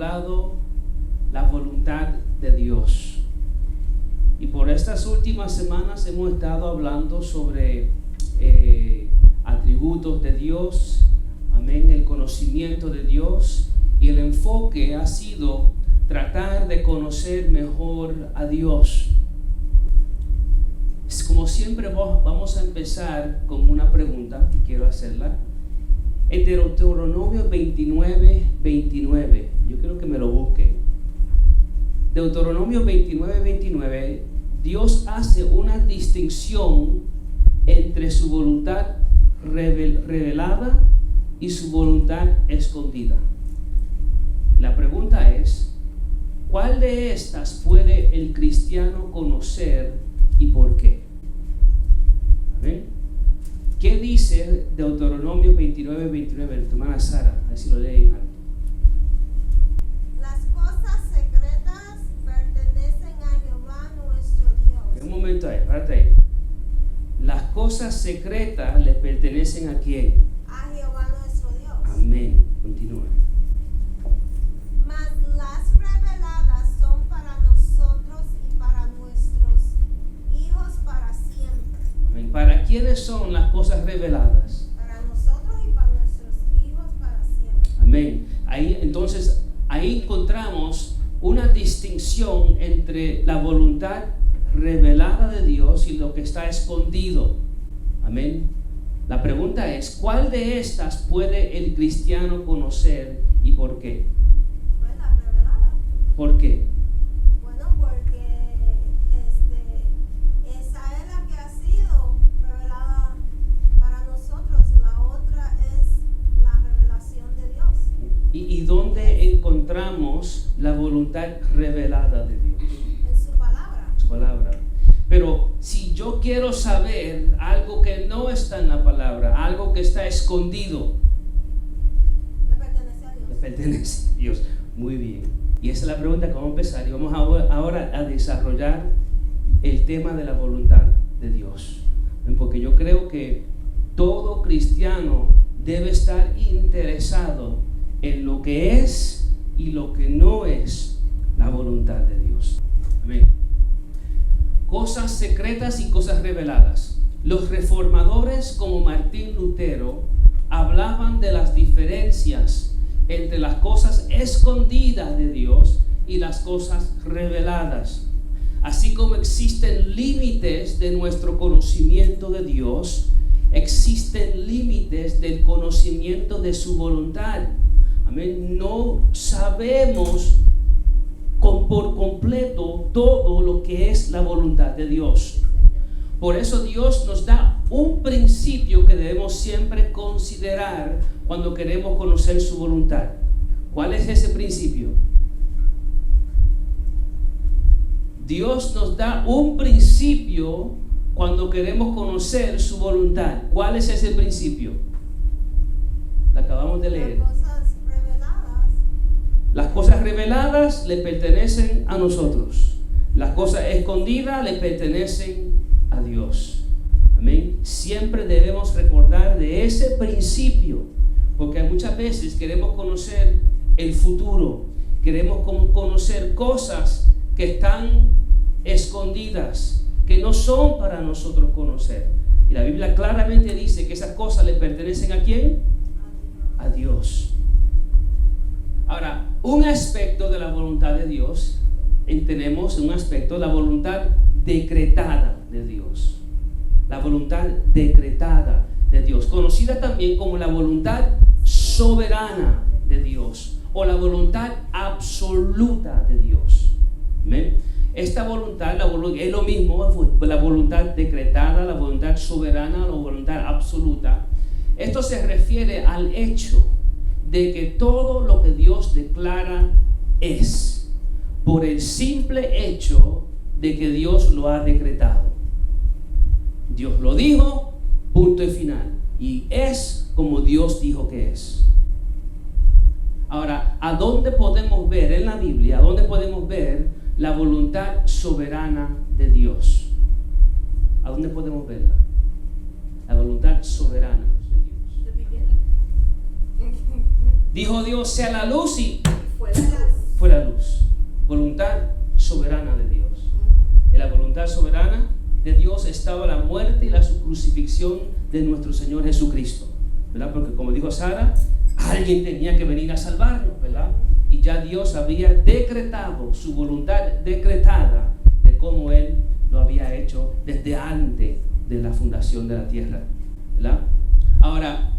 titulado La voluntad de Dios. Y por estas últimas semanas hemos estado hablando sobre atributos de Dios, amén, el conocimiento de Dios, y el enfoque ha sido tratar de conocer mejor a Dios. Como siempre vamos a empezar con una pregunta que quiero hacerla. En Deuteronomio 29:29, yo quiero que me lo busquen. Deuteronomio 29:29, Dios hace una distinción entre su voluntad revelada y su voluntad escondida. Y la pregunta es, ¿cuál de estas puede el cristiano conocer y por qué? ¿Amén? ¿Qué dice Deuteronomio 29:29? Tu hermana Sara, a ver si lo leen. Las cosas secretas pertenecen a Jehová nuestro Dios. Un momento ahí, párate ahí. Las cosas secretas le pertenecen ¿a quién? A Jehová nuestro Dios. Amén. Continúa. Mas las reveladas son para nosotros y para nuestros hijos para siempre. Amén. ¿Para quiénes son las cosas reveladas? Para nosotros y para nuestros hijos para siempre. Amén. Ahí encontramos una distinción entre la voluntad revelada de Dios y lo que está escondido. Amén. La pregunta es, ¿cuál de estas puede el cristiano conocer y por qué? Pues la revelada. ¿Por qué? Bueno, porque esa es la que ha sido revelada para nosotros. La otra es la revelación de Dios. ¿Y dónde encontramos la voluntad revelada de Dios? En su palabra. Su palabra. Pero si yo quiero saber algo que no está en la palabra, algo que está escondido, Le pertenece a Dios. le pertenece a Dios. Muy bien. Y esa es la pregunta que vamos a empezar. Y vamos ahora a desarrollar el tema de la voluntad de Dios. Porque yo creo que todo cristiano debe estar interesado en lo que es y lo que no es la voluntad de Dios. Amén. Cosas secretas y cosas reveladas. Los reformadores como Martín Lutero hablaban de las diferencias entre las cosas escondidas de Dios y las cosas reveladas. Así como existen límites de nuestro conocimiento de Dios, existen límites del conocimiento de su voluntad. Amén. No sabemos por completo todo lo que es la voluntad de Dios. Por eso Dios nos da un principio que debemos siempre considerar cuando queremos conocer su voluntad. ¿Cuál es ese principio? Dios nos da un principio cuando queremos conocer su voluntad. ¿Cuál es ese principio? La acabamos de leer. Las cosas reveladas le pertenecen a nosotros. Las cosas escondidas le pertenecen a Dios. Amén. Siempre debemos recordar de ese principio, porque muchas veces queremos conocer el futuro, queremos conocer cosas que están escondidas, que no son para nosotros conocer. Y la Biblia claramente dice que esas cosas le pertenecen ¿a quién? A Dios. Ahora, un aspecto de la voluntad de Dios, tenemos un aspecto, la voluntad decretada de Dios. La voluntad decretada de Dios, conocida también como la voluntad soberana de Dios o la voluntad absoluta de Dios. ¿Amén? Esta voluntad es lo mismo, la voluntad decretada, la voluntad soberana, la voluntad absoluta. Esto se refiere al hecho de que todo lo que Dios declara es, por el simple hecho de que Dios lo ha decretado. Dios lo dijo, punto y final. Y es como Dios dijo que es. Ahora, ¿a dónde podemos ver en la Biblia? ¿A dónde podemos ver la voluntad soberana de Dios? ¿A dónde podemos verla? La voluntad soberana de Dios. Dijo Dios, sea la luz y fue la luz. Voluntad soberana de Dios. En la voluntad soberana de Dios estaba la muerte y la crucifixión de nuestro Señor Jesucristo, ¿verdad? Porque como dijo Sara, alguien tenía que venir a salvarnos, ¿verdad? Y ya Dios había decretado su voluntad decretada de cómo Él lo había hecho desde antes de la fundación de la tierra, ¿verdad? Ahora,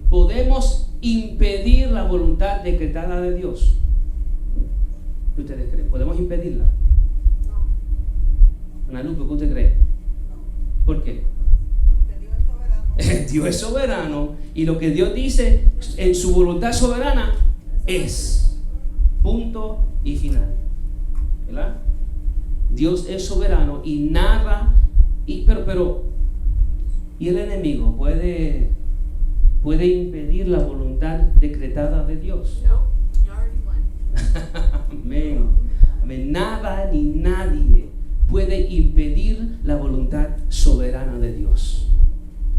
¿podemos impedir la voluntad decretada de Dios? ¿Qué ustedes creen? ¿Podemos impedirla? Ana Lupe, ¿qué usted cree? No. ¿Por qué? Porque Dios es soberano. Dios es soberano y lo que Dios dice en su voluntad soberana es. Punto y final. ¿Verdad? Dios es soberano y nada, pero ¿y el enemigo puede impedir la voluntad decretada de Dios? No. You already won. Amén. Amén. Nada ni nadie puede impedir la voluntad soberana de Dios.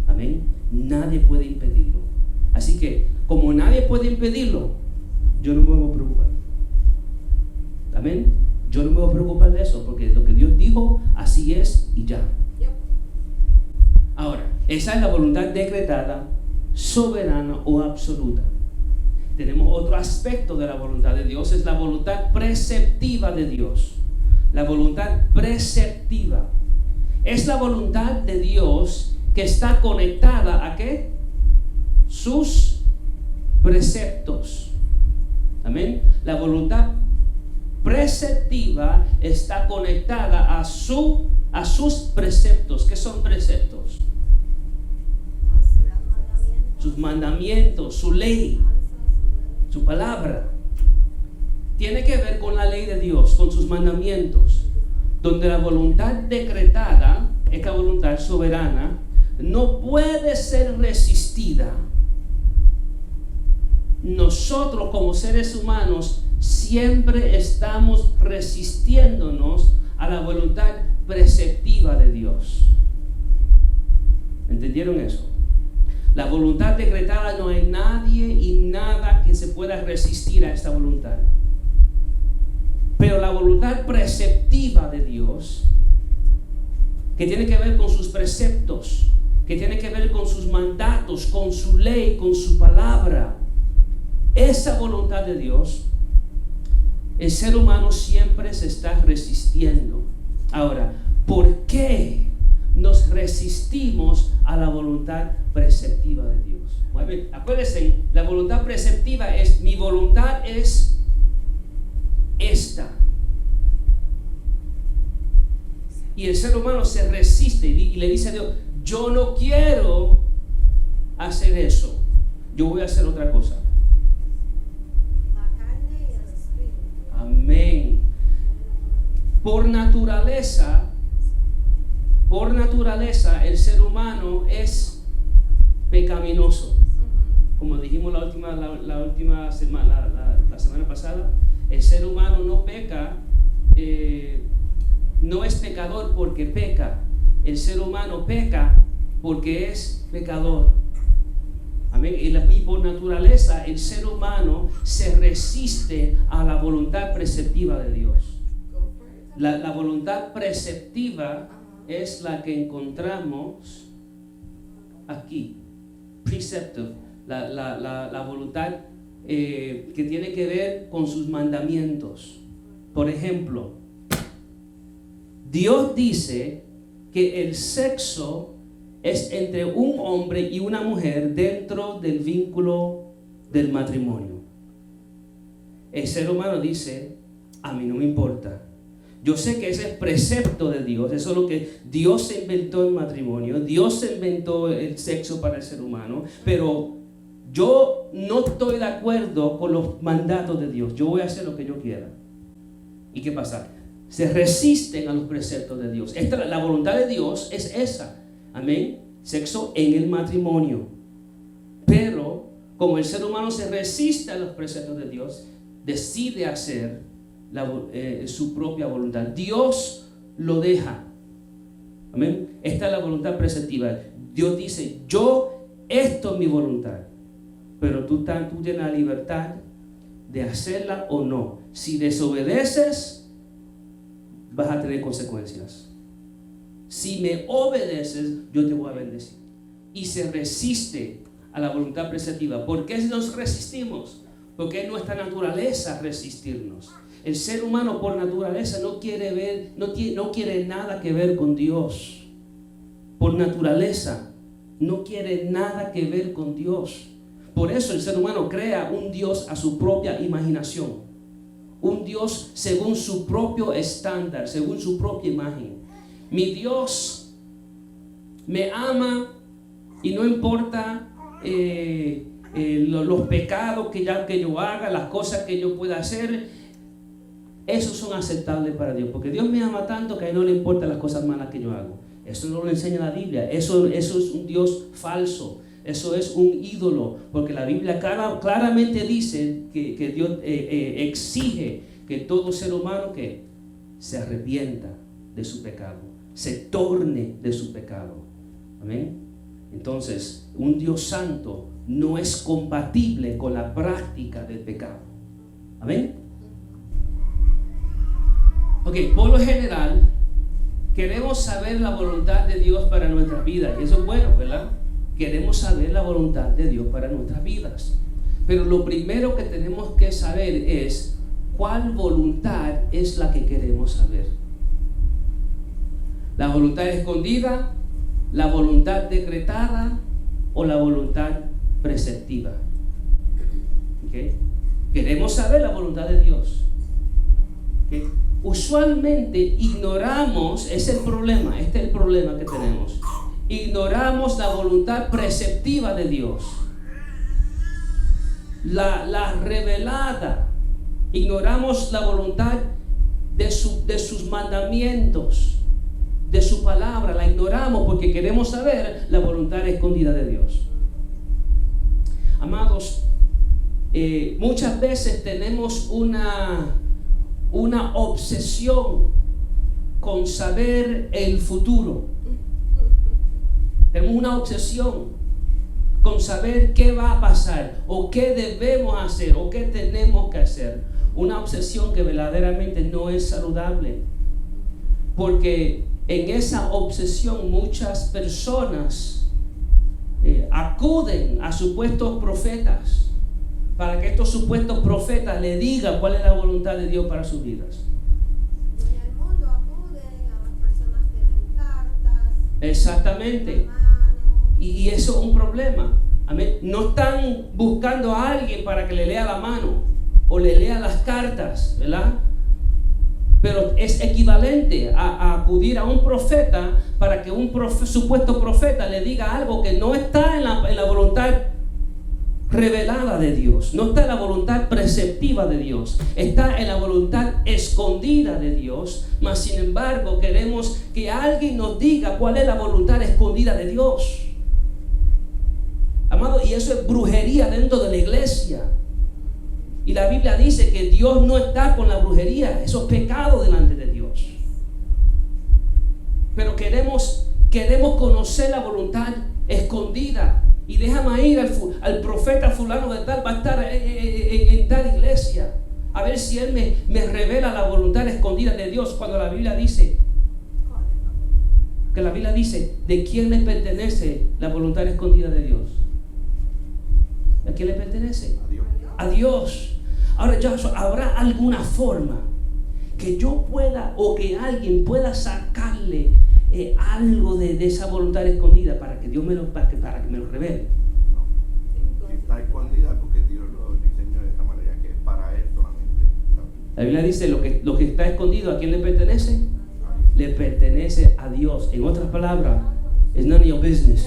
Amén. Nadie puede impedirlo. Así que, como nadie puede impedirlo, yo no me voy a preocupar. Amén. Yo no me voy a preocupar de eso, porque lo que Dios dijo, así es y ya. Yep. Ahora, esa es la voluntad decretada, soberana o absoluta. Tenemos otro aspecto de la voluntad de Dios, es la voluntad preceptiva de Dios. La voluntad preceptiva es la voluntad de Dios que está conectada a ¿qué? Sus preceptos. Amén. La voluntad preceptiva está conectada a sus preceptos. ¿Qué son preceptos? Sus mandamientos, su ley, su palabra. Tiene que ver con la ley de Dios, con sus mandamientos, donde la voluntad decretada, esta voluntad soberana, no puede ser resistida. Nosotros como seres humanos siempre estamos resistiéndonos a la voluntad preceptiva de Dios. ¿Entendieron eso? La voluntad decretada, no hay nadie y nada que se pueda resistir a esta voluntad. Pero la voluntad preceptiva de Dios, que tiene que ver con sus preceptos, que tiene que ver con sus mandatos, con su ley, con su palabra, esa voluntad de Dios, el ser humano siempre se está resistiendo. Ahora, ¿por qué nos resistimos a la voluntad preceptiva de Dios? Bueno, acuérdense, la voluntad preceptiva es, mi voluntad es esta. Y el ser humano se resiste y le dice a Dios, yo no quiero hacer eso, yo voy a hacer otra cosa. La carne y el espíritu. Amén. Por naturaleza, el ser humano es pecaminoso. Como dijimos la semana pasada, el ser humano no peca, no es pecador porque peca. El ser humano peca porque es pecador. Amén. Y por naturaleza el ser humano se resiste a la voluntad preceptiva de Dios. La voluntad preceptiva es la que encontramos aquí. Preceptive. La voluntad que tiene que ver con sus mandamientos. Por ejemplo, Dios dice que el sexo es entre un hombre y una mujer dentro del vínculo del matrimonio. El ser humano dice, a mí no me importa. Yo sé que ese es precepto de Dios, eso es lo que Dios se inventó en matrimonio, Dios se inventó el sexo para el ser humano, pero yo no estoy de acuerdo con los mandatos de Dios, yo voy a hacer lo que yo quiera. ¿Y qué pasa? Se resisten a los preceptos de Dios. La voluntad de Dios es esa, amén, sexo en el matrimonio. Pero como el ser humano se resiste a los preceptos de Dios, decide hacer su propia voluntad. Dios lo deja. Amén. Esta es la voluntad preceptiva. Dios dice, esto es mi voluntad. Pero tú tienes la libertad de hacerla o no. Si desobedeces, vas a tener consecuencias. Si me obedeces, yo te voy a bendecir. Y se resiste a la voluntad preceptiva. ¿Por qué nos resistimos? Porque es nuestra naturaleza resistirnos. El ser humano por naturaleza no quiere nada que ver con Dios. Por naturaleza no quiere nada que ver con Dios. Por eso el ser humano crea un Dios a su propia imaginación. Un Dios según su propio estándar, según su propia imagen. Mi Dios me ama y no importa los pecados que yo haga, las cosas que yo pueda hacer, esos son aceptables para Dios, porque Dios me ama tanto que a Él no le importan las cosas malas que yo hago. Eso no lo enseña la Biblia. Eso es un Dios falso. Eso es un ídolo, porque la Biblia claramente dice que Dios exige que todo ser humano que se arrepienta de su pecado, se torne de su pecado. Amén. Entonces, un Dios santo no es compatible con la práctica del pecado. Amén. Ok, por lo general queremos saber la voluntad de Dios para nuestras vidas, y eso es bueno, ¿verdad? Queremos saber la voluntad de Dios para nuestras vidas. Pero lo primero que tenemos que saber es cuál voluntad es la que queremos saber. La voluntad escondida, la voluntad decretada o la voluntad preceptiva. ¿Okay? Queremos saber la voluntad de Dios. ¿Okay? Usualmente ignoramos, este es el problema que tenemos. Ignoramos la voluntad preceptiva de Dios, la revelada. Ignoramos la voluntad de sus mandamientos, de su palabra. La ignoramos porque queremos saber la voluntad escondida de Dios. Amados, muchas veces tenemos una obsesión con saber el futuro. Tenemos una obsesión con saber qué va a pasar, o qué debemos hacer, o qué tenemos que hacer. Una obsesión que verdaderamente no es saludable. Porque en esa obsesión muchas personas acuden a supuestos profetas para que estos supuestos profetas le digan cuál es la voluntad de Dios para sus vidas. En el mundo acuden a las personas que leen cartas. Exactamente. Y eso es un problema. Amén. No están buscando a alguien para que le lea la mano o le lea las cartas, ¿verdad? Pero es equivalente a acudir a un profeta para que un supuesto profeta le diga algo que no está en la voluntad revelada de Dios, no está en la voluntad preceptiva de Dios, está en la voluntad escondida de Dios. Mas sin embargo queremos que alguien nos diga cuál es la voluntad escondida de Dios. Amado, y eso es brujería dentro de la iglesia. Y la Biblia dice que Dios no está con la brujería. Eso es pecado delante de Dios. Pero queremos conocer la voluntad escondida. Y déjame ir al profeta fulano de tal, va a estar en tal iglesia, a ver si él me revela la voluntad escondida de Dios, cuando la Biblia dice ¿de quién le pertenece la voluntad escondida de Dios? ¿A quién le pertenece? A Dios. Ahora, ¿habrá alguna forma que yo pueda, o que alguien pueda sacarle algo de esa voluntad escondida para que Dios para que me lo revele? No. Si está escondida porque Dios lo diseñó de esa manera, que es para él solamente. La Biblia dice lo que está escondido, ¿a quién le pertenece? Le pertenece a Dios. En otras palabras, it's none of your business.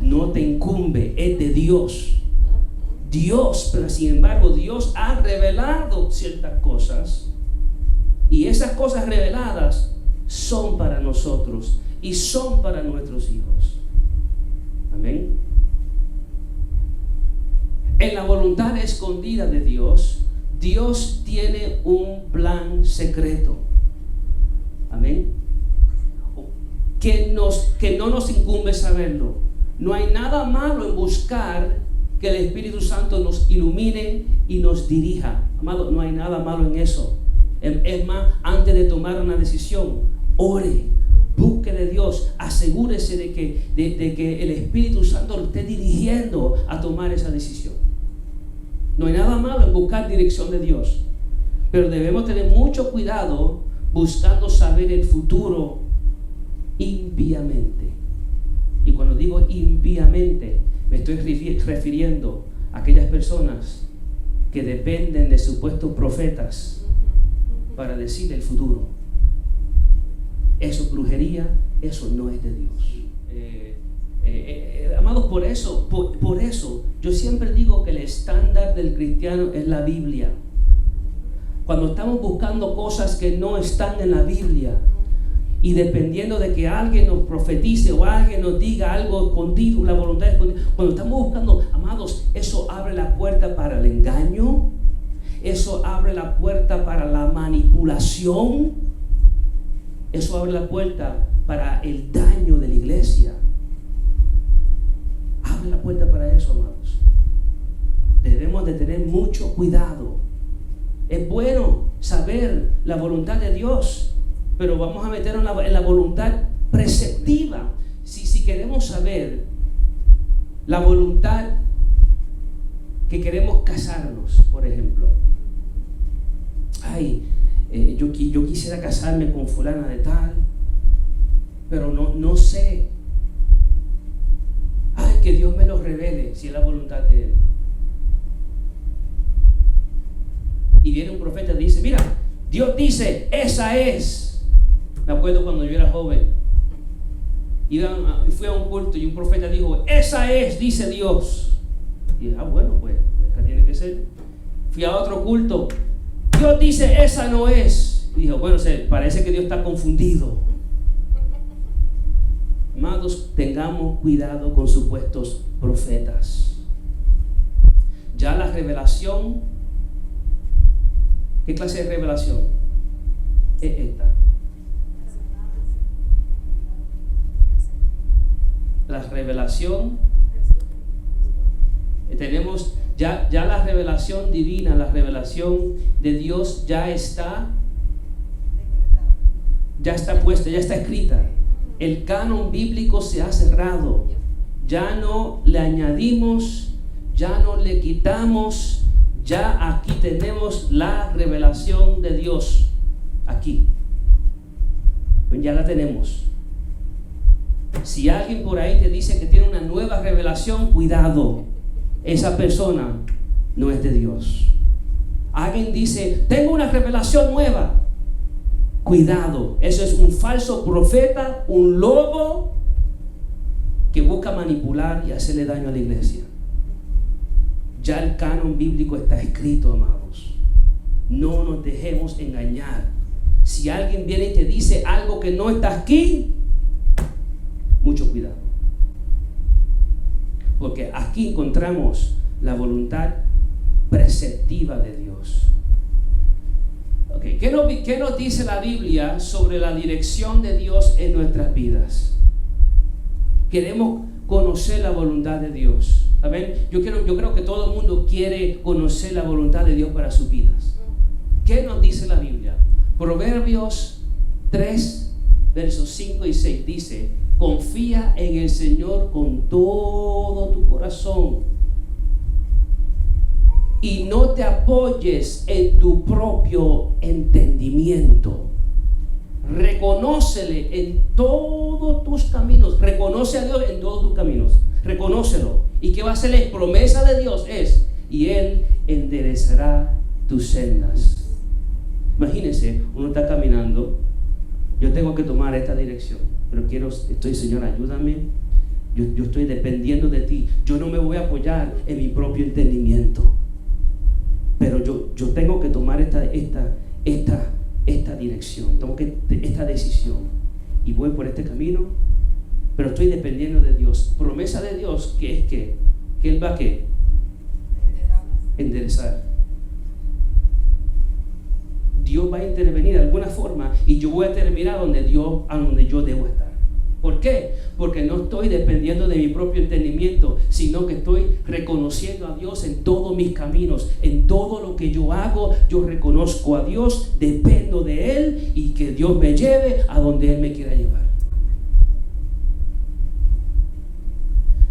No te incumbe, es de Dios. Pero sin embargo Dios ha revelado ciertas cosas, y esas cosas reveladas son para nosotros y son para nuestros hijos. Amén. En la voluntad escondida de Dios, Dios tiene un plan secreto. Amén. Que no nos incumbe saberlo. No hay nada malo en buscar que el Espíritu Santo nos ilumine y nos dirija. Amado, no hay nada malo en eso. Es más, antes de tomar una decisión, ore, busque de Dios, asegúrese de que el Espíritu Santo lo esté dirigiendo a tomar esa decisión. No hay nada malo en buscar dirección de Dios, pero debemos tener mucho cuidado buscando saber el futuro impíamente. Y cuando digo impíamente, me estoy refiriendo a aquellas personas que dependen de supuestos profetas para decir el futuro. Eso es brujería, eso no es de Dios. Amados, por eso yo siempre digo que el estándar del cristiano es la Biblia. Cuando estamos buscando cosas que no están en la Biblia, y dependiendo de que alguien nos profetice o alguien nos diga algo escondido, la voluntad escondida, cuando estamos buscando, amados, eso abre la puerta para el engaño, eso abre la puerta para la manipulación, eso abre la puerta para el daño de la iglesia. Abre la puerta para eso, amados. Debemos de tener mucho cuidado. Es bueno saber la voluntad de Dios, pero vamos a meternos en la voluntad preceptiva. Si queremos saber la voluntad que queremos casarnos, por ejemplo. Yo quisiera casarme con fulana de tal, pero no sé. Que Dios me lo revele si es la voluntad de Él. Y viene un profeta y dice, mira, Dios dice, esa es. Me acuerdo cuando yo era joven, fui a un culto y un profeta dijo, esa es, dice Dios. Y dije, bueno, pues esa tiene que ser. Fui a otro culto, Dios dice, esa no es. Y dijo, bueno, parece que Dios está confundido. Amados, tengamos cuidado con supuestos profetas. Ya la revelación, ¿qué clase de revelación? Es esta. La revelación, tenemos ya la revelación divina, la revelación de Dios ya está puesta, ya está escrita. El canon bíblico se ha cerrado. Ya no le añadimos, ya no le quitamos. Ya aquí tenemos la revelación de Dios. Aquí. Ya la tenemos. Si alguien por ahí te dice que tiene una nueva revelación, cuidado. Esa persona no es de Dios. Alguien dice, tengo una revelación nueva. Cuidado, eso es un falso profeta, un lobo que busca manipular y hacerle daño a la iglesia. Ya el canon bíblico está escrito, amados. No nos dejemos engañar. Si alguien viene y te dice algo que no está aquí, mucho cuidado. Porque aquí encontramos la voluntad preceptiva de Dios. Okay. ¿Qué nos dice la Biblia sobre la dirección de Dios en nuestras vidas? Queremos conocer la voluntad de Dios. ¿Saben? Yo creo que todo el mundo quiere conocer la voluntad de Dios para sus vidas. ¿Qué nos dice la Biblia? Proverbios 3, versos 5 y 6 dice, confía en el Señor con todo tu corazón y no te apoyes en tu propio entendimiento. Reconócele en todos tus caminos. Reconoce a Dios en todos tus caminos. Reconócelo. ¿Y qué va a hacerle? Promesa de Dios es, y Él enderezará tus sendas. Imagínense, uno está caminando, yo tengo que tomar esta dirección, pero Señor, ayúdame. Yo estoy dependiendo de ti. Yo no me voy a apoyar en mi propio entendimiento. Pero yo tengo que tomar esta dirección, tengo que esta decisión y voy por este camino, pero estoy dependiendo de Dios. Promesa de Dios que es que Él va a enderezar. Dios va a intervenir de alguna forma y yo voy a terminar a donde yo debo estar. ¿Por qué? Porque no estoy dependiendo de mi propio entendimiento, sino que estoy reconociendo a Dios en todos mis caminos. En todo lo que yo hago, yo reconozco a Dios, dependo de Él y que Dios me lleve a donde Él me quiera llevar.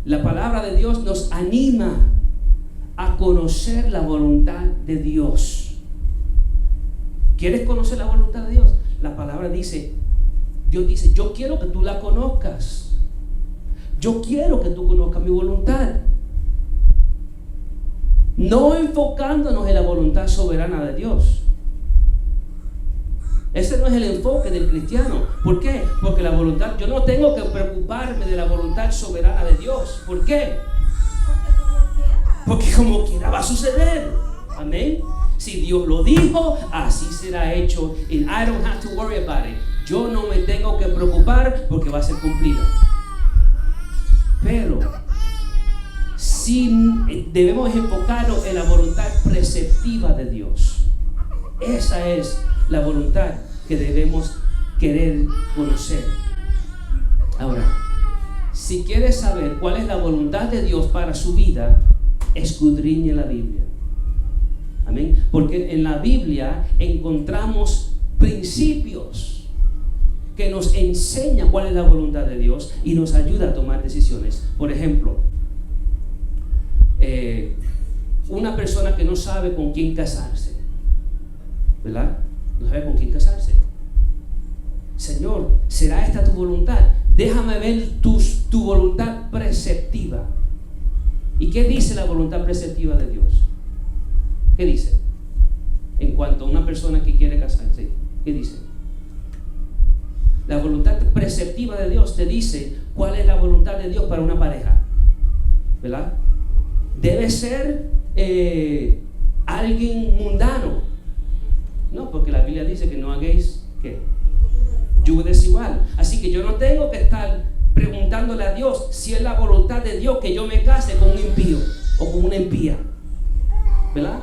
La palabra de Dios nos anima a conocer la voluntad de Dios. ¿Quieres conocer la voluntad de Dios? La palabra dice, Dios dice, yo quiero que tú la conozcas. Yo quiero que tú conozcas mi voluntad. No enfocándonos en la voluntad soberana de Dios. Ese no es el enfoque del cristiano. ¿Por qué? Porque la voluntad, yo no tengo que preocuparme de la voluntad soberana de Dios. ¿Por qué? Porque como quiera va a suceder. Amén. Si Dios lo dijo, así será hecho. And I don't have to worry about it. Yo no me tengo que preocupar porque va a ser cumplida. Pero sí debemos enfocarnos en la voluntad preceptiva de Dios. Esa es la voluntad que debemos querer conocer. Ahora, si quieres saber cuál es la voluntad de Dios para su vida, escudriñe la Biblia. Amén. Porque en la Biblia encontramos principios que nos enseñan cuál es la voluntad de Dios y nos ayuda a tomar decisiones. Por ejemplo, una persona que no sabe con quién casarse, ¿verdad? No sabe con quién casarse. Señor, ¿será esta tu voluntad? Déjame ver tu voluntad preceptiva. ¿Y qué dice la voluntad preceptiva de Dios? ¿Qué dice? En cuanto a una persona que quiere casarse, ¿qué dice? La voluntad preceptiva de Dios te dice cuál es la voluntad de Dios para una pareja, ¿verdad? Debe ser alguien mundano. No, porque la Biblia dice que no hagáis, ¿qué? Yugo desigual. Así que yo no tengo que estar preguntándole a Dios si es la voluntad de Dios que yo me case con un impío o con una impía, ¿verdad?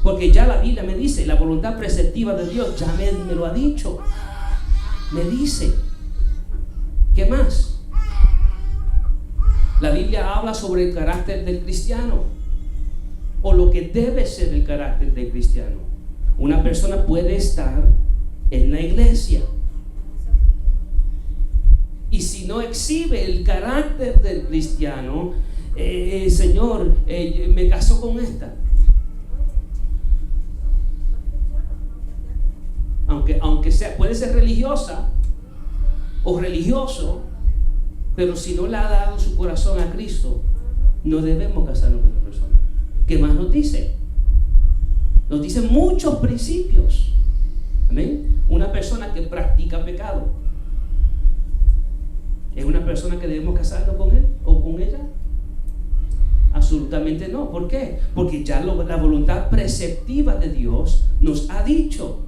Porque ya la Biblia me dice, la voluntad preceptiva de Dios ya me lo ha dicho. Me dice, ¿qué más? La Biblia habla sobre el carácter del cristiano o lo que debe ser el carácter del cristiano. Una persona puede estar en la iglesia y si no exhibe el carácter del cristiano, Señor, me casó con esta. Aunque sea, puede ser religiosa o religioso, pero si no le ha dado su corazón a Cristo, no debemos casarnos con esta persona. ¿Qué más nos dice? Nos dice muchos principios. Amén. Una persona que practica pecado, ¿es una persona que debemos casarnos con él o con ella? Absolutamente no. ¿Por qué? Porque ya la voluntad preceptiva de Dios nos ha dicho.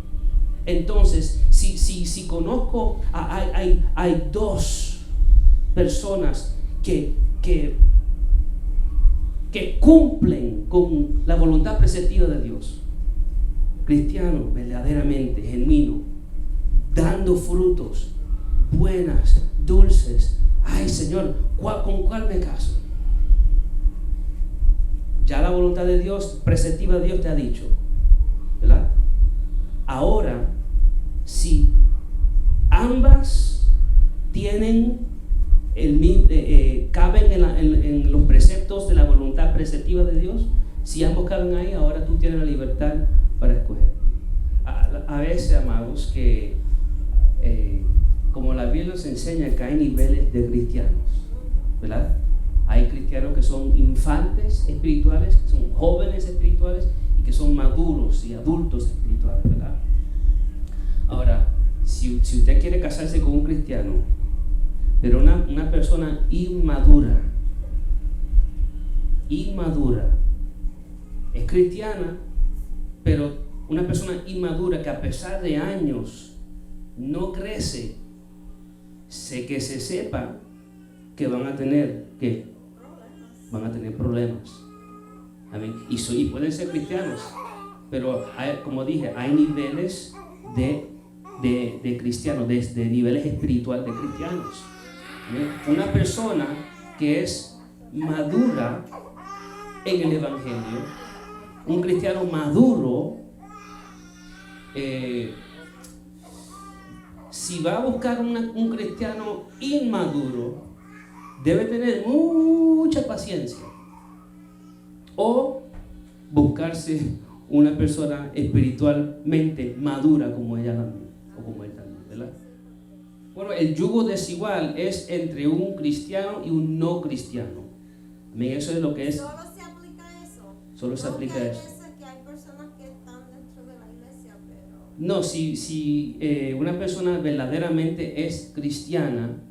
Entonces, si conozco, hay dos personas que cumplen con la voluntad preceptiva de Dios. Cristiano, verdaderamente, genuino, dando frutos, buenas, dulces. Ay, Señor, ¿con cuál me caso? Ya la voluntad de Dios, preceptiva de Dios te ha dicho, ¿verdad? Ahora, si ambas tienen caben en los preceptos de la voluntad preceptiva de Dios, si ambos caben ahí, ahora tú tienes la libertad para escoger. A veces, amados, que como la Biblia nos enseña que hay niveles de cristianos, ¿verdad? Hay cristianos que son infantes espirituales, que son jóvenes espirituales y que son maduros y adultos espirituales, ¿verdad? Ahora, si usted quiere casarse con un cristiano, pero una persona inmadura, es cristiana, pero una persona inmadura que a pesar de años no crece, que se sepa que van a tener problemas. Amén. Y pueden ser cristianos, pero como dije, hay niveles de cristianos, de niveles espirituales de cristianos. Una persona que es madura en el Evangelio, un cristiano maduro, si va a buscar un cristiano inmaduro, debe tener mucha paciencia, o buscarse una persona espiritualmente madura como ella también, o como él también, ¿verdad? Bueno, el yugo desigual es entre un cristiano y un no cristiano. Eso es lo que es. Solo se aplica eso. Solo se aplica hay eso. veces que hay personas que están dentro de la iglesia, pero No, si una persona verdaderamente es cristiana,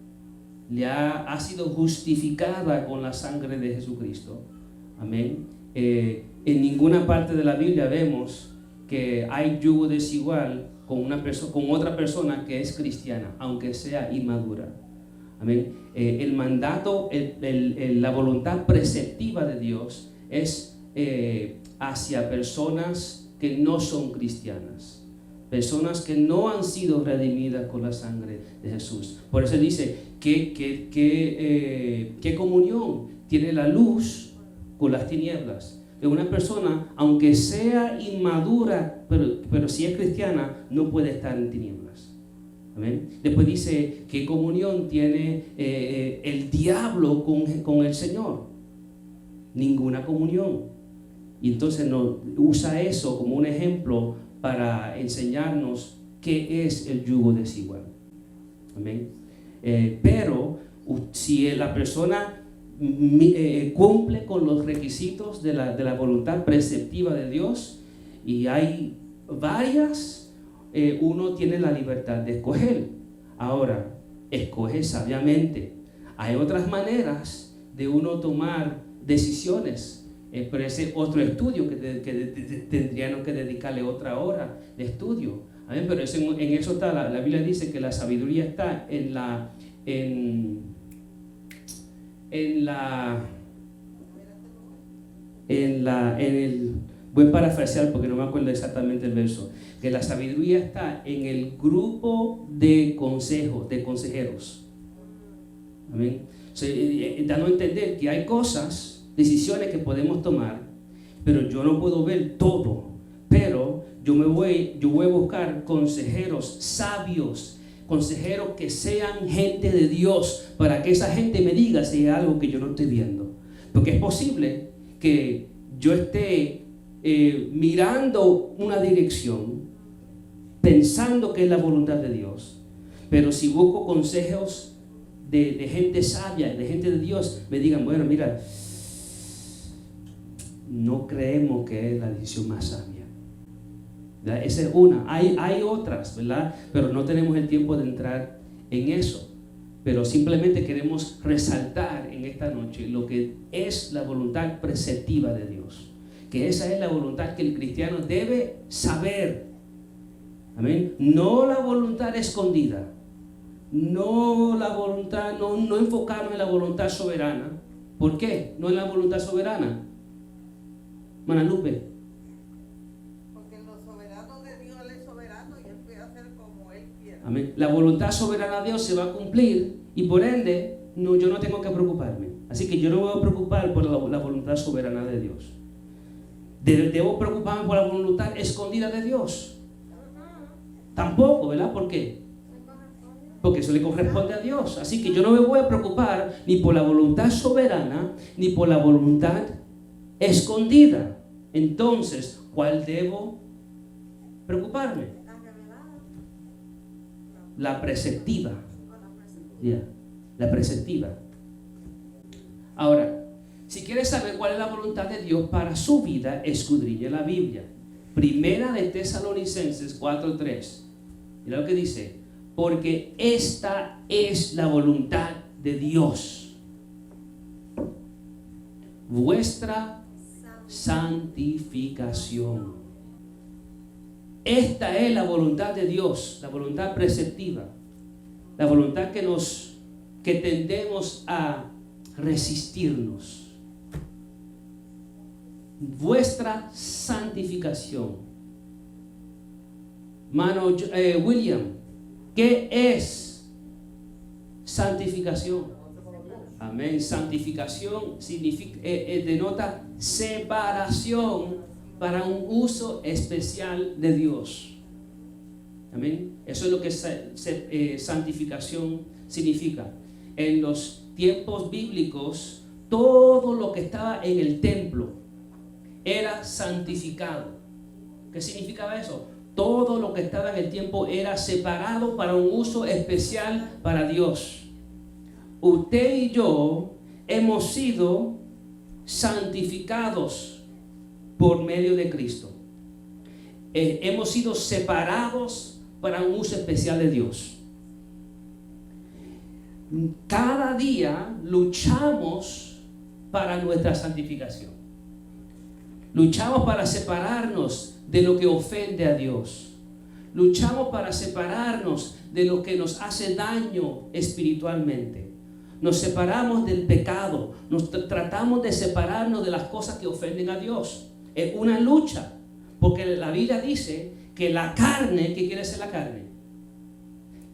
ha sido justificada con la sangre de Jesucristo. Amén. En ninguna parte de la Biblia vemos que hay yugo desigual con otra persona que es cristiana, aunque sea inmadura. Amén. El mandato, la voluntad preceptiva de Dios es hacia personas que no son cristianas, personas que no han sido redimidas con la sangre de Jesús. Por eso dice ¿qué comunión tiene la luz con las tinieblas? Que una persona, aunque sea inmadura, pero si es cristiana, no puede estar en tinieblas. ¿Amén? Después dice, ¿qué comunión tiene el diablo con el Señor? Ninguna comunión. Y entonces usa eso como un ejemplo para enseñarnos qué es el yugo desigual. Amén. Pero si la persona cumple con los requisitos de la voluntad preceptiva de Dios, y hay varias, uno tiene la libertad de escoger. Ahora, escoge sabiamente. Hay otras maneras de uno tomar decisiones, pero ese otro estudio que tendríamos que dedicarle otra hora de estudio. ¿Amén? Pero en eso está, la Biblia dice que la sabiduría está voy a parafrasear porque no me acuerdo exactamente el verso, que la sabiduría está en el grupo de consejeros. Amén. Dando a entender que hay decisiones que podemos tomar, pero yo no puedo ver todo, pero yo voy a buscar consejeros sabios, consejeros que sean gente de Dios, para que esa gente me diga si hay algo que yo no estoy viendo. Porque es posible que yo esté mirando una dirección, pensando que es la voluntad de Dios, pero si busco consejos de gente sabia, de gente de Dios, me digan, bueno, mira, no creemos que es la decisión más sabia. ¿Verdad? Esa es una. Hay otras, ¿verdad? Pero no tenemos el tiempo de entrar en eso. Pero simplemente queremos resaltar en esta noche lo que es la voluntad preceptiva de Dios. Que esa es la voluntad que el cristiano debe saber. Amén. No la voluntad escondida. No la voluntad, no enfocarnos en la voluntad soberana. ¿Por qué? No en la voluntad soberana. Manalupe. Porque lo soberano de Dios, Él es soberano y Él puede hacer como Él quiera. Amén. La voluntad soberana de Dios se va a cumplir y por ende yo no tengo que preocuparme. Así que yo no me voy a preocupar por la voluntad soberana de Dios. Debo preocuparme por la voluntad escondida de Dios. Tampoco, ¿verdad? ¿Por qué? Porque eso le corresponde a Dios. Así que yo no me voy a preocupar ni por la voluntad soberana ni por la voluntad escondida. Entonces, ¿cuál debo preocuparme? La preceptiva. La preceptiva. Ahora, si quieres saber cuál es la voluntad de Dios para su vida, escudriñe la Biblia. Primera de Tesalonicenses 4:3. Mira lo que dice: porque esta es la voluntad de Dios, vuestra santificación. Esta es la voluntad de Dios, la voluntad preceptiva, la voluntad que tendemos a resistirnos. Vuestra santificación. William, ¿qué es santificación. Amén. Santificación significa, denota separación para un uso especial de Dios. Amén. Eso es lo que santificación significa. En los tiempos bíblicos, todo lo que estaba en el templo era santificado. ¿Qué significaba eso? Todo lo que estaba en el templo era separado para un uso especial para Dios. Usted y yo hemos sido santificados por medio de Cristo. Hemos sido separados para un uso especial de Dios. Cada día luchamos para nuestra santificación. Luchamos para separarnos de lo que ofende a Dios. Luchamos para separarnos de lo que nos hace daño espiritualmente. Nos separamos del pecado. Tratamos de separarnos de las cosas que ofenden a Dios. Es una lucha, porque la Biblia dice que la carne, ¿qué quiere ser la carne?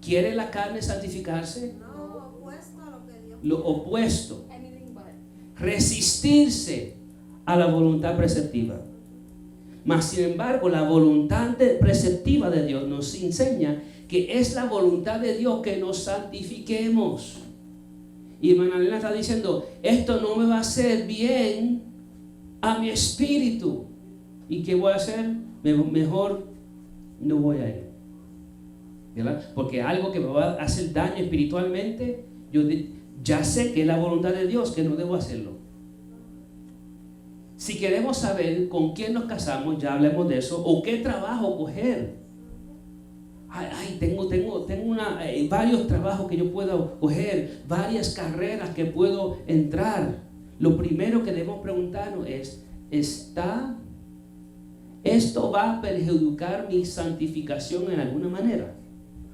¿Quiere la carne santificarse? No, opuesto a lo que Dios Lo opuesto. Resistirse a la voluntad preceptiva. Mas sin embargo, la voluntad preceptiva de Dios nos enseña que es la voluntad de Dios que nos santifiquemos. Y hermana Elena está diciendo, esto no me va a hacer bien a mi espíritu. ¿Y qué voy a hacer? Mejor no voy a ir, ¿verdad? Porque algo que me va a hacer daño espiritualmente, yo ya sé que es la voluntad de Dios, que no debo hacerlo. Si queremos saber con quién nos casamos, ya hablemos de eso, o qué trabajo coger. Tengo varios trabajos que yo puedo coger, varias carreras que puedo entrar. Lo primero que debemos preguntarnos es, ¿esto va a perjudicar mi santificación en alguna manera?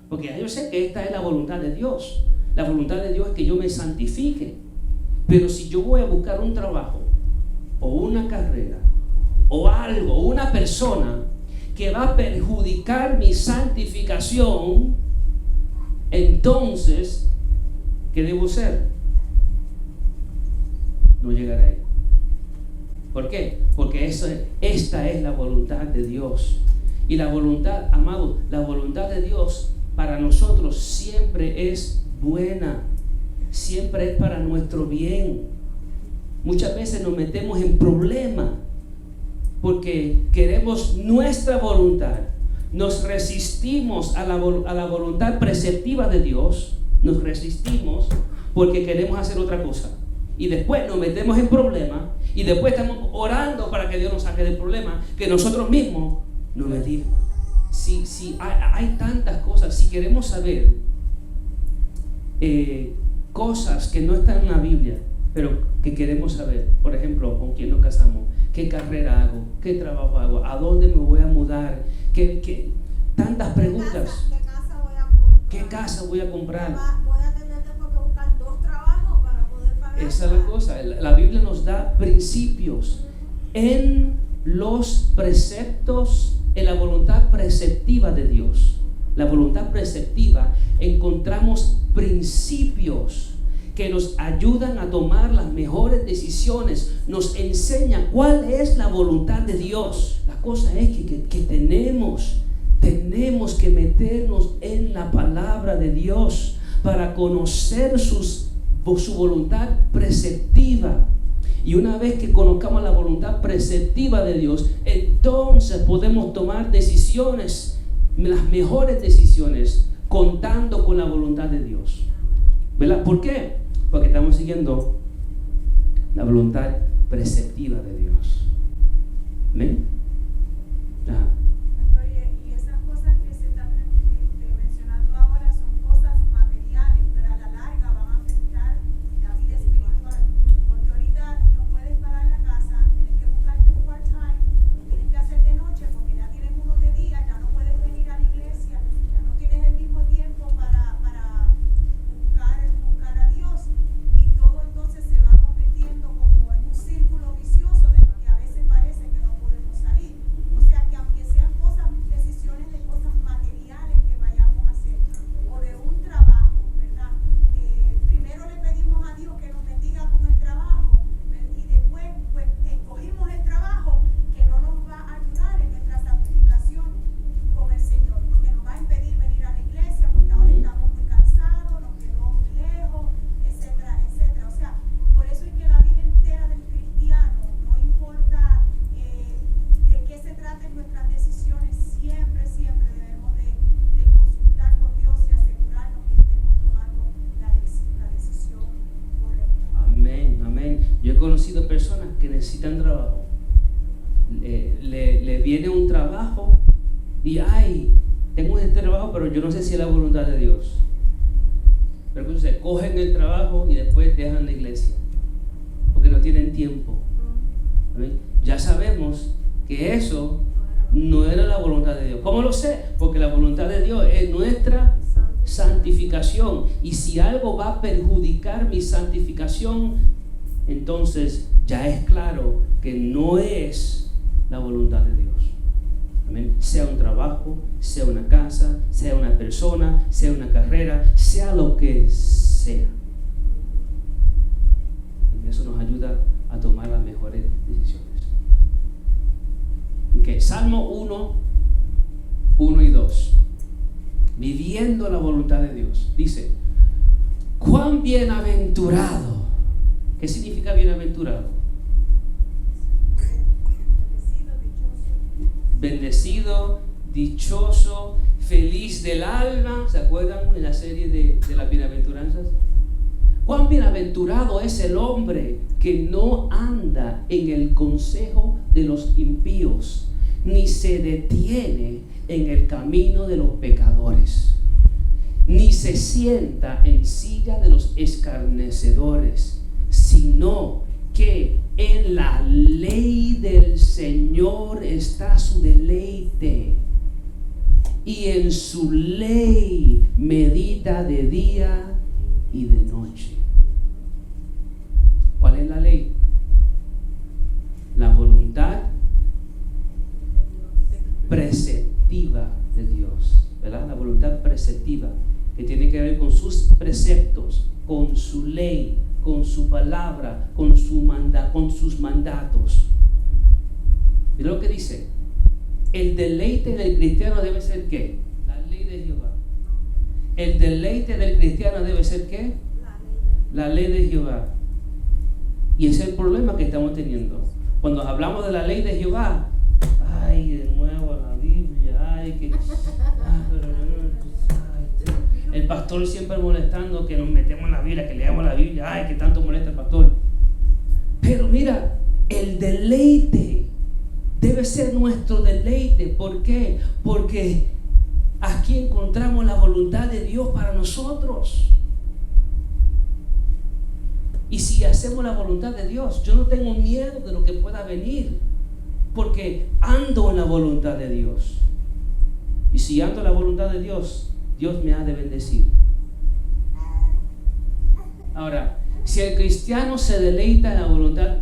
Porque ya yo sé que esta es la voluntad de Dios. La voluntad de Dios es que yo me santifique. Pero si yo voy a buscar un trabajo, o una carrera, o algo, o una persona que va a perjudicar mi santificación, entonces, ¿qué debo hacer? No llegaré ahí. ¿Por qué? Porque esta es la voluntad de Dios. Y la voluntad, amados, la voluntad de Dios para nosotros siempre es buena. Siempre es para nuestro bien. Muchas veces nos metemos en problemas porque queremos nuestra voluntad. Nos resistimos a la voluntad preceptiva de Dios. Nos resistimos porque queremos hacer otra cosa. Y después nos metemos en problemas. Y después estamos orando para que Dios nos saque del problema que nosotros mismos nos metimos. Si hay tantas cosas. Si queremos saber cosas que no están en la Biblia, pero que queremos saber, por ejemplo, con quién nos casamos, qué carrera hago, qué trabajo hago, a dónde me voy a mudar, tantas preguntas. ¿Qué casa voy a comprar? Voy a tener después que buscar 2 trabajos para poder pagar. Esa es la cosa. La Biblia nos da principios en los preceptos, en la voluntad preceptiva de Dios. La voluntad preceptiva, encontramos principios que nos ayudan a tomar las mejores decisiones, nos enseña cuál es la voluntad de Dios. La cosa es que tenemos que meternos en la palabra de Dios para conocer su voluntad preceptiva. Y una vez que conozcamos la voluntad preceptiva de Dios, entonces podemos tomar decisiones, las mejores decisiones, contando con la voluntad de Dios. ¿Verdad? ¿Por qué? Porque estamos siguiendo la voluntad preceptiva de Dios. ¿Amén? Ajá. Pastor, y esas cosas que se están mencionando ahora son cosas materiales, pero a la larga van a afectar la vida espiritual. Porque ahorita no puedes pagar la casa, tienes que buscarte un part-time, tienes que hacer de noche porque ya tienes uno de día, ya no puedes venir a la iglesia, ya no tienes el mismo tiempo para buscar a Dios, y todo entonces se va convirtiendo como en un círculo vicioso del que a veces parece que no podemos salir. O sea que aunque que necesitan trabajo. Le viene un trabajo y tengo este trabajo, pero yo no sé si es la voluntad de Dios. Pero entonces cogen el trabajo y después dejan la iglesia porque no tienen tiempo. ¿Amén? Ya sabemos que eso no era la voluntad de Dios. ¿Cómo lo sé? Porque la voluntad de Dios es nuestra santificación, y si algo va a perjudicar mi santificación, entonces ya es claro que no es la voluntad de Dios. Amén. Sea un trabajo, sea una casa, sea una persona, sea una carrera, sea lo que sea. Y eso nos ayuda a tomar las mejores decisiones. Okay. Salmo 1 y 2. Viviendo la voluntad de Dios. Dice: cuán bienaventurado. ¿Qué significa bienaventurado? Bendecido, dichoso, feliz del alma. ¿Se acuerdan en la serie de las bienaventuranzas? Cuán bienaventurado es el hombre que no anda en el consejo de los impíos, ni se detiene en el camino de los pecadores, ni se sienta en silla de los escarnecedores, sino que en la ley del Señor está su deleite, y en su ley medita de día y de noche. ¿Cuál es la ley? La voluntad preceptiva de Dios, ¿verdad? La voluntad preceptiva, que tiene que ver con sus preceptos, con su ley, con su palabra, con sus mandatos. Mira lo que dice: el deleite del cristiano debe ser ¿qué? La ley de Jehová. El deleite del cristiano debe ser ¿qué? La ley de Jehová. Y ese es el problema que estamos teniendo. Cuando hablamos de la ley de Jehová, de nuevo la Biblia, el pastor siempre molestando que nos metemos en la Biblia, que leamos la Biblia, que tanto molesta el pastor. Pero mira, el deleite debe ser nuestro deleite. ¿Por qué? Porque aquí encontramos la voluntad de Dios para nosotros. Y si hacemos la voluntad de Dios, yo no tengo miedo de lo que pueda venir, porque ando en la voluntad de Dios. Y si ando en la voluntad de Dios, Dios me ha de bendecir. Ahora, si el cristiano se deleita en la voluntad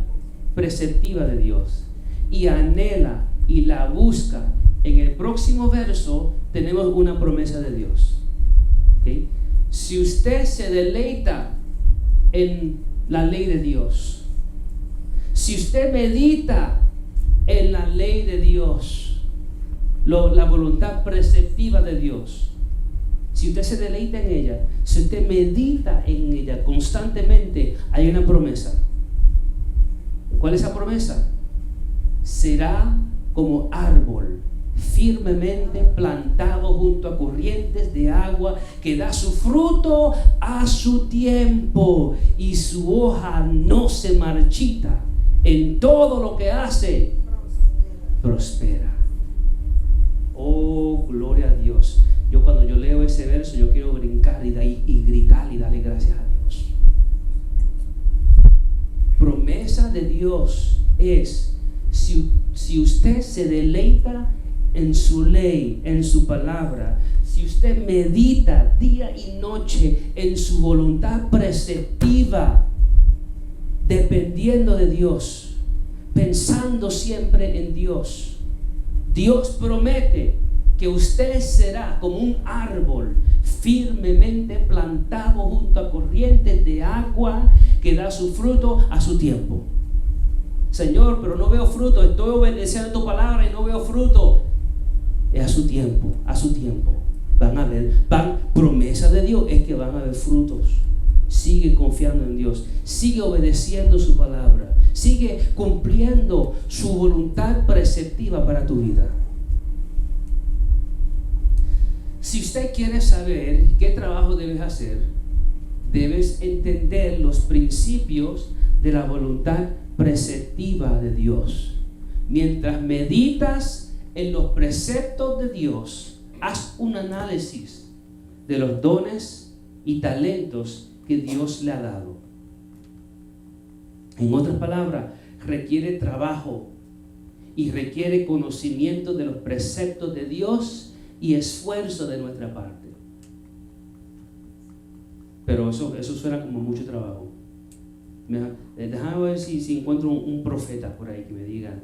preceptiva de Dios y anhela y la busca, en el próximo verso tenemos una promesa de Dios. ¿Okay? Si usted se deleita en la ley de Dios, si usted medita en la ley de Dios, la voluntad preceptiva de Dios, si usted se deleita en ella, si usted medita en ella constantemente, hay una promesa. ¿Cuál es esa promesa? Será como árbol firmemente plantado junto a corrientes de agua, que da su fruto a su tiempo y su hoja no se marchita. En todo lo que hace, prospera. Oh, gloria a Dios. Cuando yo leo ese verso, yo quiero brincar y gritar y darle gracias a Dios. Promesa de Dios es: si usted se deleita en su ley, en su palabra, si usted medita día y noche en su voluntad preceptiva, dependiendo de Dios, pensando siempre en Dios, Dios promete que usted será como un árbol firmemente plantado junto a corrientes de agua, que da su fruto a su tiempo. Señor, pero no veo fruto, estoy obedeciendo tu palabra y no veo fruto. Es a su tiempo, a su tiempo. Promesa de Dios es que van a haber frutos. Sigue confiando en Dios, sigue obedeciendo su palabra, sigue cumpliendo su voluntad preceptiva para tu vida. Si usted quiere saber qué trabajo debes hacer, debes entender los principios de la voluntad preceptiva de Dios. Mientras meditas en los preceptos de Dios, haz un análisis de los dones y talentos que Dios le ha dado. En otras palabras, requiere trabajo y requiere conocimiento de los preceptos de Dios y esfuerzo de nuestra parte. Pero eso suena como mucho trabajo. Déjame ver si encuentro un profeta por ahí que me diga,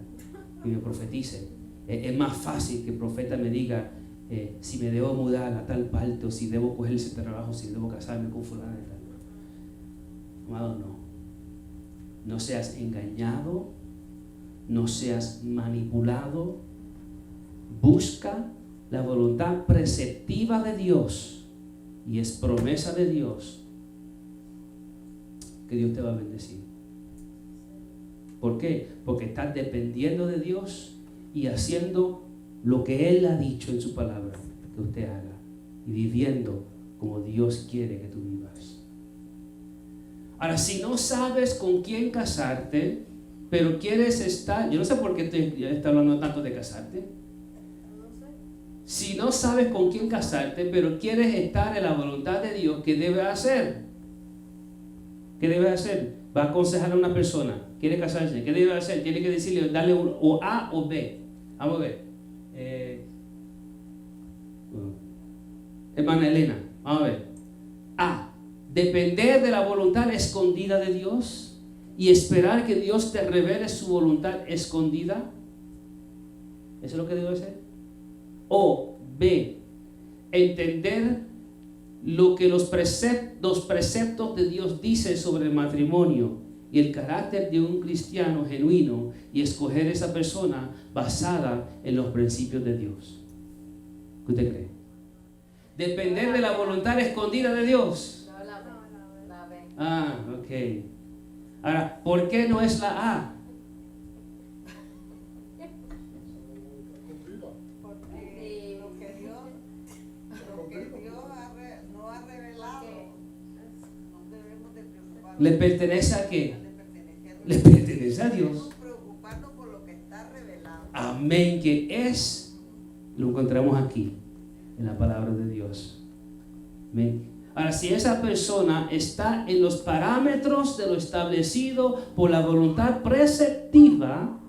que me profetice. Es más fácil que el profeta me diga si me debo mudar a tal parte, o si debo coger ese trabajo, si debo casarme con fulano y tal. Amado, no. No seas engañado, no seas manipulado. Busca la voluntad preceptiva de Dios, y es promesa de Dios que Dios te va a bendecir. ¿Por qué? Porque estás dependiendo de Dios y haciendo lo que Él ha dicho en su palabra que usted haga, y viviendo como Dios quiere que tú vivas. Ahora, si no sabes con quién casarte, pero quieres estar, yo no sé por qué estoy hablando tanto de casarte. Si no sabes con quién casarte, pero quieres estar en la voluntad de Dios, ¿qué debes hacer? ¿Qué debes hacer? Va a aconsejar a una persona, quiere casarse, ¿qué debe hacer? Tiene que decirle, darle o A o B. Vamos a ver. Hermana Elena, vamos a ver. A. Depender de la voluntad escondida de Dios y esperar que Dios te revele su voluntad escondida. ¿Eso es lo que debo hacer? O B. Entender lo que los preceptos de Dios dicen sobre el matrimonio y el carácter de un cristiano genuino, y escoger esa persona basada en los principios de Dios. ¿Qué usted cree? Depender de la voluntad escondida de Dios. Ah, ok. Ahora, ¿por qué no es la A? Porque lo que Dios no ha revelado, no debemos de preocuparnos. ¿Le pertenece a qué? Le pertenece a Dios. Le pertenece a Dios. Debemos preocuparnos por lo que está revelado. Amén, que es, lo encontramos aquí, en la palabra de Dios. Amén. Ahora, si esa persona está en los parámetros de lo establecido por la voluntad preceptiva,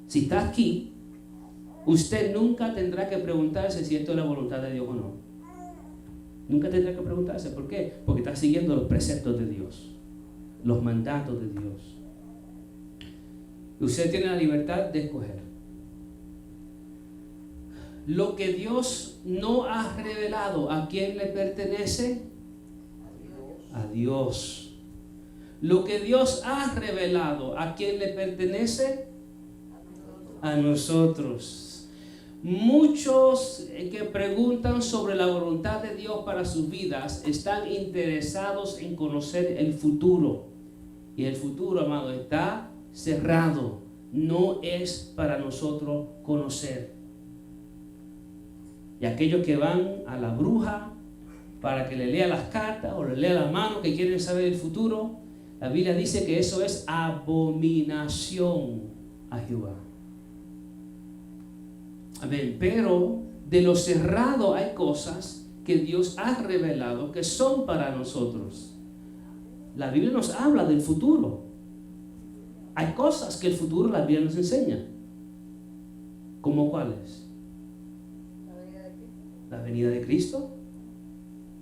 si está aquí, usted nunca tendrá que preguntarse si esto es la voluntad de Dios o no. Nunca tendrá que preguntarse. ¿Por qué? Porque está siguiendo los preceptos de Dios, los mandatos de Dios. Usted tiene la libertad de escoger. Lo que Dios no ha revelado, ¿a quién le pertenece? A Dios. Lo que Dios ha revelado, ¿a quién le pertenece? A nosotros. Muchos que preguntan sobre la voluntad de Dios para sus vidas están interesados en conocer el futuro. Y el futuro, amado, está cerrado. No es para nosotros conocer. Y aquellos que van a la bruja para que le lea las cartas o le lea la mano, que quieren saber el futuro, la Biblia dice que eso es abominación a Jehová. Amén. Pero de lo cerrado hay cosas que Dios ha revelado que son para nosotros. La Biblia nos habla del futuro. Hay cosas que el futuro la Biblia nos enseña. ¿Cómo cuáles? La venida de Cristo.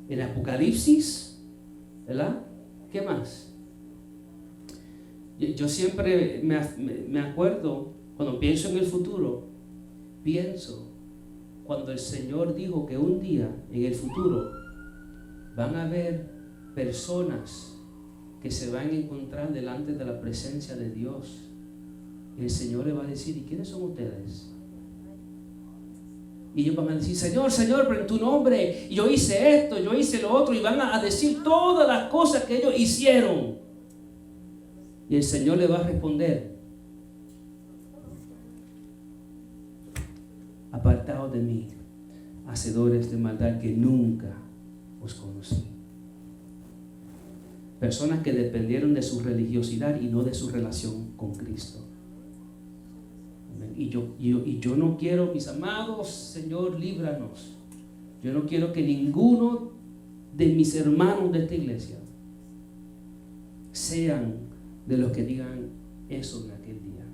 En Apocalipsis, ¿verdad? ¿Qué más? Yo siempre me acuerdo, cuando pienso en el futuro, pienso cuando el Señor dijo que un día en el futuro van a haber personas que se van a encontrar delante de la presencia de Dios. Y el Señor le va a decir, ¿y quiénes son ustedes? Y ellos van a decir, Señor, Señor, pero en tu nombre yo hice esto, yo hice lo otro, y van a decir todas las cosas que ellos hicieron. Y el Señor le va a responder, apartaos de mí, hacedores de maldad, que nunca os conocí. Personas que dependieron de su religiosidad y no de su relación con Cristo. Amén. Y yo no quiero, mis amados, Señor, líbranos. Yo no quiero que ninguno de mis hermanos de esta iglesia sean de los que digan eso en aquel día.